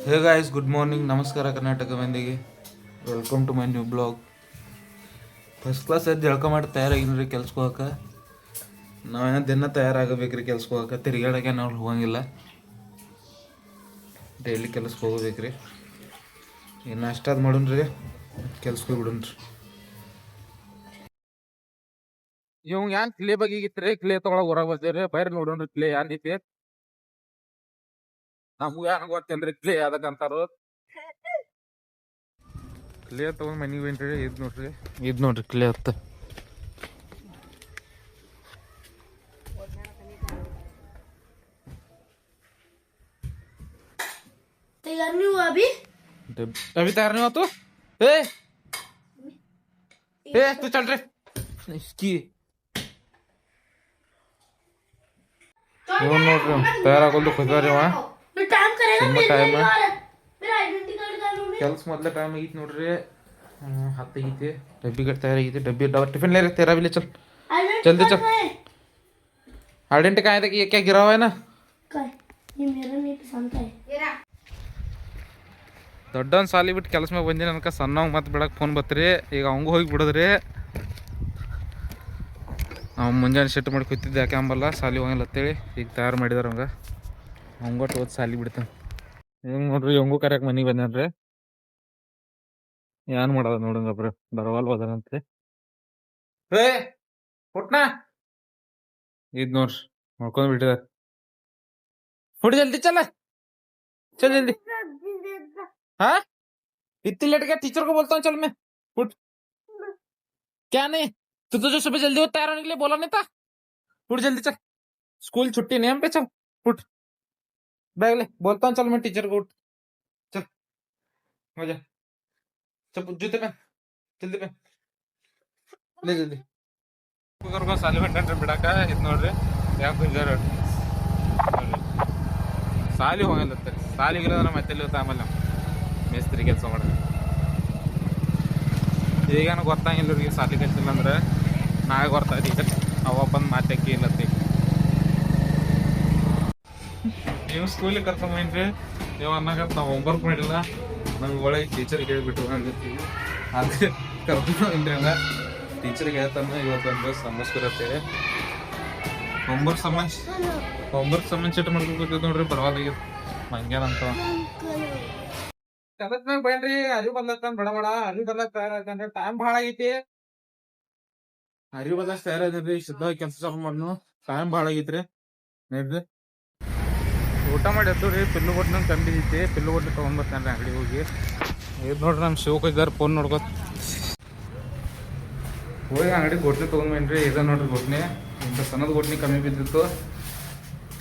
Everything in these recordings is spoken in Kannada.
ಹೇ ಗಾಯ್ಸ್, ಗುಡ್ ಮಾರ್ನಿಂಗ್, ನಮಸ್ಕಾರ ಕರ್ನಾಟಕ ಮಂದಿಗೆ. Welcome to my new blog. First class ಎದ್ದು ಜಳಕ ಮಾಡಿ ತಯಾರಾಗಿನ್ರಿ ಕೆಲ್ಸಕ್ಕೆ ಹೋಗಕ್ಕೆ. ನಾವೇನೋ ದಿನ ತಯಾರಾಗಬೇಕ್ರಿ ಕೆಲ್ಸಕ್ಕೆ ಹೋಗಕ್ಕೆ. ತಿರುಗಾಡಕ್ಕೆ ನಾವು ಹೋಗಂಗಿಲ್ಲ, ಡೈಲಿ ಕೆಲ್ಸಕ್ಕೆ ಹೋಗ್ಬೇಕ್ರಿ. ಇನ್ನು ಅಷ್ಟಾದ್ ಮಾಡೋಣ್ರಿ, ಕೆಲ್ಸಕ್ಕೆ ಹೋಗ್ಬಿಡೋಣ್ರಿ. ಇವ್ ಏನ್ ಕ್ಲೇ ಬಗಿಗಿತ್ರಿ, ಕ್ಲೇ ತಗೊಳಕ್ ಹೊರಗೆ ಬರ್ತೀರಿ. ಬೈರ್ ನೋಡೋಣ್ರಿ ಕ್ಲೇ ಏನ್ ಐತಿ. ನಮ್ಗೆ ಏನ್ ಗೊತ್ತೇನ್ರಿ ಕ್ಲೇ ಅದಕ್ಕಂತಾರು. ಕ್ಲೇ ತಗೊಂಡ್ ಮನಿಗೆ ಬೇನ್ರಿ. ಇದ್ ನೋಡ್ರಿ ಕ್ಲೇ ಹತ್ತ. तैयार नहीं हुआ अभी? अभी तैयार नहीं हुआ तू? ए ए तू चल रे इसकी ಇವ್ನು ನೋಡ್ರಿ ತಯಾರಾಗೋದು ಖುದ್ದಾರಿ ಅವ. टाइम करेगा ತುಂಬಾ ಟೈಮ್ मेरा आइडेंटिटी कार्ड डालो मैं. ಕೆಲ್ಸ ಮೊದ್ಲೇ ಟೈಮ್ ಆಗೈತಿ ನೋಡ್ರಿ. ಹತ್ತಾಗೈತಿ. ಡಬ್ಬಿ ಗಟ್ಟ ತಯಾರಾಗೈತಿ. ಡಬ್ಬಿ टिफिन ले रहे तेरा भी ले चल. जल्दी चल. आइडेंटिटी कहाँ है? ये क्या गिरा हुआ है ना? ये मेरा नहीं पसंद का है. ದೊಡ್ಡವನ್ ಸಾಲಿ ಬಿಟ್ಟು ಕೆಲಸ ಮ್ಯಾಗ ಬಂದಿನಿ ಅನ್ಕ ಸಣ್ಣವ್ ಮತ್ತೆ ಬಿಡಕ್ಕೆ ಫೋನ್ ಬತ್ರಿ. ಈಗ ಅವಂಗೂ ಹೋಗಿ ಬಿಡೋದ್ರಿ. ಅವ್ನು ಮುಂಜಾನೆ ಶಿಫ್ಟ್ ಮಾಡಿ ಕೂತಿದ್ದೆ, ಯಾಕೆ ಅಂಬಲ್ಲ ಸಾಲಿ ಹೋಗಲ್ಲ ಅಂತೇಳಿ ಈಗ ತಯಾರು ಮಾಡಿದಾರ ಅವಂಗ. ಅವಂಗೊಟ್ಟು ಓದ್ ಸಾಲಿ ಬಿಡ್ತಾನೆ. ಹೆಂಗೆ ನೋಡ್ರಿ, ಅವಂಗೂ ಕರೆಯಕ್ಕೆ ಮನೆಗೆ ಬಂದಾನ್ರಿ. ಏನ್ ಮಾಡೋದ ನೋಡಂಗಬ್ರ, ಬರವಲ್ ಹೋದನಂತೆ. ಏ ಹುಟ್ನಾ ಇದ್ ನೋಡ್ರಿ ಮಾಡ್ಕೊಂಡ್ ಬಿಟ್ಟಿದಾರ. ಹುಡಿ ಜಲ್ದಿ ಚಲ ಚಲ್ ಜಲ್ದಿ. हाँ इतनी लेट गया, टीचर को बोलता हूँ चल मैं. उठ. क्या नहीं, तू तो जो सुबह जल्दी हो तैयार होने के लिए बोला नहीं था. उठ जल्दी चल, स्कूल छुट्टी नहीं हम पे. चल उठ, बैग ले. बोलता हूँ चल मैं टीचर को. उठ चल हो जा. चल जूते पहन, जल्दी पहन ले जल्दी. ಸಾಲಿ ಹೊಂಟೇನ್ರಿ ಬಿಡಾಕ. ಇದ್ ನೋಡ್ರಿ ಯಾಕೆ ಗುಂಜಾರ ಸಾಲಿ ಹೋಗಲ್ಲತ್ತಾರೆ. ಸಾಲಿಗಿಲ್ಲ ಮತ್ತೆ ಆಮೇಲೆ ಮೇಸ್ತ್ರಿ ಕೆಲಸ ಮಾಡೋದು. ಈಗೇನು ಗೊತ್ತಾಗಿಲ್ಲ ಇವ್ರಿಗೆ ಸಾಲಿ ಕಲ್ತಿಲ್ಲ ಅಂದ್ರೆ. ನಾಳೆ ಗೊತ್ತಾಯ್ತು ಈಗ ಅವ ಬಂದು ಮಾತಾಕಿ ಇಲ್ಲತ್ತಿ. ನೀವು ಸ್ಕೂಲಿಗೆ ಕರ್ಕೊಂಬಂದ್ರಿ ನೀವು ಅನ್ನಾಗ ನಾವು ಹೋಮ್ವರ್ಕ್ ಮಾಡಿಲ್ಲ, ನಮ್ಗೆ ಒಳ್ಳೆ ಟೀಚರ್ಗೆ ಹೇಳ್ಬಿಟ್ಟು ಅಂದಿರ್ತೀವಿ. ಅದಕ್ಕೆ ಕರ್ಕೊಂಡ್ರಿ ಹಂಗ ಟೀಚರ್ಗೆ ಹೇಳ್ತಾನೆ ಇವತ್ತು ಒಂದು ಸಮಸ್ಯೆ ಇರ್ತೇವೆ. ಹೋಮ್ವರ್ಕ್ ಸಂಬಂಧ ಮಾಡ್ಕೊಬೇಕು ನೋಡ್ರಿ. ಪರವಾಗಿಲ್ಲ ಮಂಗ್ಯಾನಂತ ಕದಕ್ ಬೈನ್ರಿ. ಅರಿವು ಬಂದತ್ತಾನ ಬಡ ಬಡ. ಅರಿವು ಬಂದಕ್ ತಯಾರಾಯ್ತಾನ್ರಿ. ಟೈಮ್ ಭಾಳ ಆಗೈತಿ. ಅರಿವು ಬಂದಕ್ ತಯಾರಾದ್ರಿ. ಸಿದ್ಧವಾಗಿ ಕೆಲಸ ಚಾಲು ಮಾಡ್ನು. ಟೈಮ್ ಭಾಳ ಆಗೈತ್ರಿ. ನೋಡ್ರಿ ಊಟ ಮಾಡಿ ಎದ್ದವ್ರಿ. ಪಿಲ್ಲು ಕೊಟ್ಟು ನಂಗೆ ತಂದಿದ್ದೈತಿ. ಪಿಲ್ಲು ಕೊಟ್ಟು ತೊಗೊಂಡ್ಬರ್ತಾನ್ರಿ ಅಂಗಡಿ ಹೋಗಿ. ಇದು ನೋಡ್ರಿ ನಮ್ಮ ಶಿವಕ್ ಇದ್ದಾರೆ ಫೋನ್ ನೋಡ್ಕೊತ ಹೋಗಿ ಅಂಗಡಿ ಗೊಟ್ನಿ ತೊಗೊಂಡ್ಬೇನ್ರಿ. ಇದು ನೋಡ್ರಿ ಗೊಟ್ನಿ. ಇಂಥ ಸಣ್ಣದ ಗೊಟ್ನಿ ಕಮ್ಮಿ ಬಿದ್ದಿತ್ತು.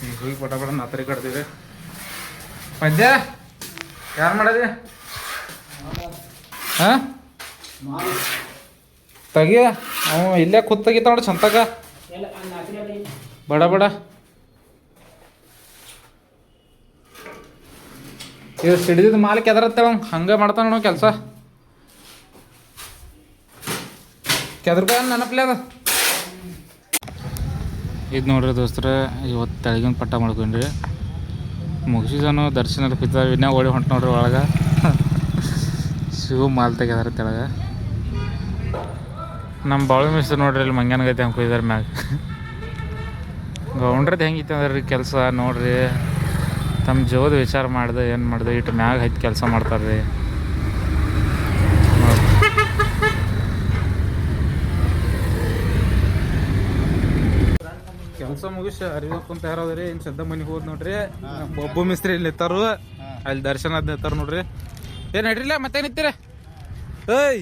ಈಗ ಹೋಗಿ ಪಟ ಪಟ ನಾತರಿ ಕಟ್ತೀವಿ. ಪದ್ಯ ಯಾರು ಮಾಡೋದಿ? ಹಾ ತೆಗಿಯ ಅವ ಇಲ್ಲೇ ಕೂತ್ ತೆಗಿತ ನೋಡಿ ಚಂತಾಗ ಬಡ ಬಡ. ಇದು ಸಿಡಿದಿದ್ದು ಮಾಲ್ ಕೆದರತ್ತೇಳ ಹಂಗೆ ಮಾಡ್ತಾನ ನೋಡು ಕೆಲಸ. ಕೆದರ್ಕ ನೆನಪಲೇ ಅದ. ಇದು ನೋಡ್ರಿ ದೋಸ್ತರ, ಇವತ್ತು ತೆಳಗಿನ ಪಟ್ಟ ಮಾಡ್ಕೊಂಡ್ರಿ. ಮುಗಿಸಿದನು ದರ್ಶನ ಕೂತಾರ. ಇನ್ನೇ ಓಡಿ ಹೊಂಟು ನೋಡ್ರಿ ಒಳಗೆ. ಶಿವ ಮಾಲ್ ತೆಗ್ಯಾರ ತೆಳಗೆ. ನಮ್ಮ ಬಾಳು ಮಿಸ್ ನೋಡ್ರಿ ಇಲ್ಲಿ ಮಂಗ್ಯಾನ ಗೈತೆ ಹಂಗೆ ಕೊಯ್ದಾರ ಮ್ಯಾಗ. ಗೌಂಡ್ರದ್ದು ಹೆಂಗಿತ್ತು ಅಂದ್ರೆ ಕೆಲಸ ನೋಡ್ರಿ. ತಮ್ಮ ಜೋದು ವಿಚಾರ ಮಾಡ್ದೆ ಏನು ಮಾಡ್ದೆ ಇಟ್ಟು ಮ್ಯಾಗ ಹೈತ್ ಕೆಲಸ ಮಾಡ್ತಾರ್ರಿ. ಕೆಲಸ ಮುಗಿಸಿ ಅರಿವಕ್ಕಂತ ಯಾರಾದ್ರಿ ಇನ್ನು ಸದ್ದ ಮನೆಗೆ ಹೋದ್ ನೋಡ್ರಿ. ಒಬ್ಬ ಮಿಸ್ತ್ರಿ ಇಲ್ಲಿ ನಿಂತಾರು, ಅಲ್ಲಿ ದರ್ಶನ ಅದ್ ನಿಂತಾರ ನೋಡ್ರಿ. ಏನ್ ನಡ್ರಿಲ್ಲ ಮತ್ತೆ ನಿಂತೀರ? ಏಯ್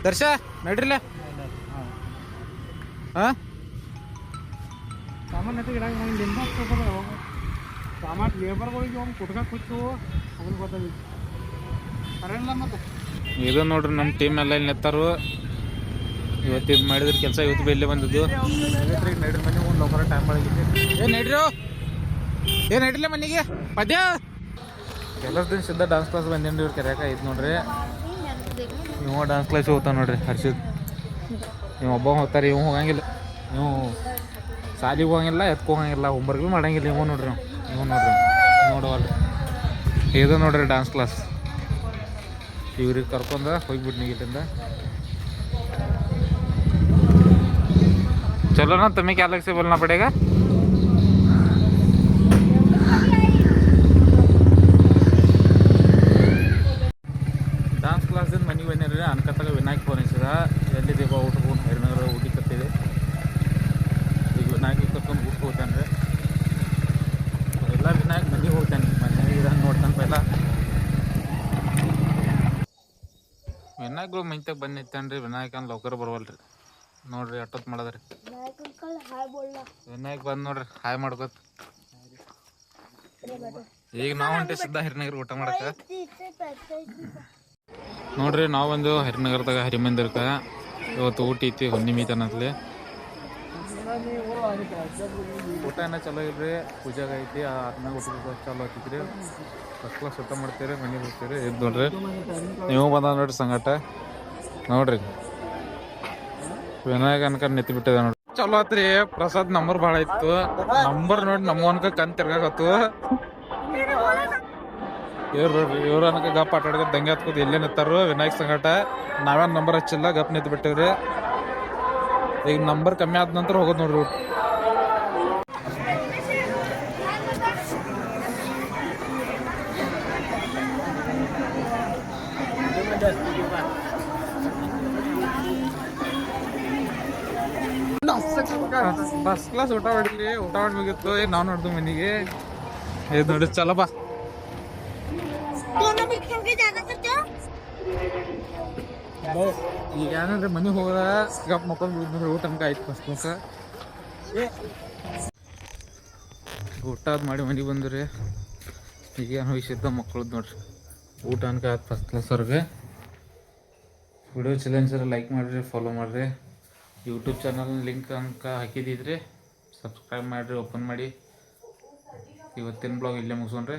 ದರ್ಶ ನಡ್ರಿಲ್ಲ. ಹಾ ಸಾಮಾನು ಲೇಬರ್ಗಳಿಗೆ ಹೋಗಿ ಕುಟ್ಕ ಕೂತು ಅವನು ಗೊತ್ತಾಗಿತ್ತು. ಇದು ನೋಡ್ರಿ ನಮ್ಮ ಟೀಮ್ ಎಲ್ಲ ಇಲ್ಲಿ ನಿಂತಾರು. ಇವತ್ತು ಇದು ಮಾಡಿದ್ರೆ ಕೆಲಸ ಇವತ್ತು ಬೆಲ್ಲೇ ಬಂದಿದ್ದು. ನಡ್ರಿ ಮನೆಗೆ ಒಂದು ಲೋಕರ ಟೈಮ್ ಒಳಗಿದೆ. ಏನು ನಡ್ರಿಲ್ಲ ಮನೆಗೆ ಪದ್ಯ. ಕೆಲಸ ದಿನ ಸಿದ್ಧ ಡಾನ್ಸ್ ಕ್ಲಾಸ್ ಬಂದೇನ್ರಿ ಇವ್ರು ಕರೆಯಾಕ. ಇದು ನೋಡ್ರಿ ಇವ ಡಾನ್ಸ್ ಕ್ಲಾಸ್ ಹೋಗ್ತಾನೆ ನೋಡ್ರಿ ಹರ್ಷಿದ್. ಇವ್ ಒಬ್ಬ ಹೋಗ್ತಾರೆ, ಇವ್ ಹೋಗಂಗಿಲ್ಲ. ನೀವು ಸಾಲಿಗೆ ಹೋಗಂಗಿಲ್ಲ, ಎತ್ಕೊ ಹೋಗಂಗಿಲ್ಲ, ಹೋಮ್ವರ್ಕ್ ಭೀ ಮಾಡಂಗಿಲ್ಲ. ಇವ್ ನೋಡ್ರಿ ನೋಡವಲ್ಲ ಇದು ನೋಡ್ರಿ ಡ್ಯಾನ್ಸ್ ಕ್ಲಾಸ್. ಇವ್ರಿಗೆ ಕರ್ಕೊಂಡ ಹೋಗ್ಬಿಟ್ನಿ ಇಲ್ಲಿಂದ. चलो ना, तुम्हें क्या अलग से बोलना पड़ेगा. डांस क्लास दिन मनी बने अनकತ್ತಾಗ ವಿನಾಯಕ್ ಫೋನ್ ಹಚ್ಚಿದ. ಎಲ್ಲಿದ್ದೀವ ಊಟ ಹೋಗಿ ಹರಿನಗರ ಊಟಕ್ಕೆ ಕತ್ತಿದೆ. ಈಗ ವಿನಾಯಕ್ ಕರ್ಕೊಂಡು ಊಟ ಹೋಗ್ತಾನೆ. ಎಲ್ಲ ವಿನಾಯಕ್ ಮನೆಗೆ ಹೋಗ್ತಾನೆ. ಮನೆಗೆ ಇದಂಗೆ ನೋಡ್ತಾನೆ ಪೈಲ. ವಿನಾಯಕ್ಗಳು ಮೈತಾಗ ಬಂದು ನಿಂತಾನ್ರಿ. ವಿನಾಯಕ್ ಅನ್ ಲೌಕರ್ ಬರವಲ್ರಿ. ನೋಡ್ರಿ ಅಟ್ಟೊತ್ತು ಮಾಡದ್ರಿ. ವಿನಾಯಕ್ ಬಂದ್ ನೋಡ್ರಿ ಹಾಯ್ ಮಾಡ್ಕೋತ. ಈಗ ನಾವು ಹೊಂಟೆ ಸಿದ್ಧ ಹರಿನಗರ ಊಟ ಮಾಡಕ. ನೋಡ್ರಿ ನಾವು ಬಂದು ಹರಿನಗರದಾಗ ಹರಿಮಂದಿರಕ್ಕ. ಇವತ್ತು ಊಟ ಐತಿ ಹುಣ್ಣಿಮೆ ತನತ್ಲಿ. ಊಟ ಏನೋ ಚಲೋ ಇಲ್ರಿ. ಪೂಜಾಗ ಐತಿ. ಆದ್ಮೇಲೆ ಊಟ ಚಲೋ ಆಗ್ತೈತ್ರಿ. ಫಸ್ಟ್ ಕ್ಲಾಸ್ ಊಟ ಮಾಡ್ತೀರಿ, ಮನೆಗೆ ಹೋಗ್ತೀರಿ. ಇದು ನೋಡ್ರಿ ನೀವು ಬಂದ ನೋಡ್ರಿ ಸಂಗಟ. ನೋಡ್ರಿ ವಿನಾಯಕ ಅನ್ಕ ನಿಂತು ಬಿಟ್ಟಿದೆ ನೋಡ್ರಿ. ಚಲೋ ಆತ್ರಿ. ಪ್ರಸಾದ್ ನಂಬರ್ ಭಾಳ ಇತ್ತು. ನಂಬರ್ ನೋಡಿ ನಮ್ಮ ಅನ್ಕ ಕಣ್ ತಿರ್ಗಾಕತ್ತು. ಇವ್ರ ಅನ್ಕ ಗಪ್ ಆಟ ಆಡ್ಕೊತ ದಂಗೆ ಹತ್ಕೋತ ಎಲ್ಲೇ ನಿಂತಾರು ವಿನಾಯಕ್ ಸಂಗಟ. ನಾವೇನ್ ನಂಬರ್ ಹಚ್ಚಿಲ್ಲ, ಗಪ್ ನಿಂತು ಬಿಟ್ಟಿವ್ರಿ. ಈಗ ನಂಬರ್ ಕಮ್ಮಿ ಆದ ನಂತರ ಹೋಗೋದು ನೋಡ್ರಿ. ಫಸ್ಟ್ ಕ್ಲಾಸ್ ಊಟ ಮಾಡಿದ್ವಿ. ಊಟ ಮಾಡಿ ಮುಗಿತ್ತು. ನಾವು ನೋಡ್ದು ಮನೆಗೆ. ಇದು ನೋಡಿ ಚಲೋ ಬಾ. ಈಗ ಏನಂದ್ರೆ ಮನೆಗೆ ಹೋಗೋದ ಗಪ್ ಮಕ್ಕೊಂಡು ಊಟ ಅನ್ಕ ಆಯ್ತು. ಫಸ್ಟ್ ಕ್ಲಾಸ್ ಊಟ ಮಾಡಿ ಮನೆಗೆ ಬಂದ್ರಿ. ಈಗ ಏನು ವಯಸ್ಸಿದ್ದ ಮಕ್ಕಳದ್ದು ನೋಡ್ರಿ. ಊಟ ಅನ್ಕ ಆಯ್ತು ಫಸ್ಟ್ ಕ್ಲಾಸ್ ಅವ್ರಿಗೆ. ವಿಡಿಯೋ ಚಲೋ ಲೈಕ್ ಮಾಡಿರಿ, ಫಾಲೋ ಮಾಡಿರಿ. ಯೂಟ್ಯೂಬ್ ಚಾನಲ್ ಲಿಂಕ್ ಅನ್ಕ ಹಾಕಿದಿದ್ರಿ. ಸಬ್ಸ್ಕ್ರೈಬ್ ಮಾಡಿರಿ, ಓಪನ್ ಮಾಡಿ. ಇವತ್ತಿನ ಬ್ಲಾಗ್ ಇಲ್ಲೇ ಮುಗಿಸೋಣ್ರಿ.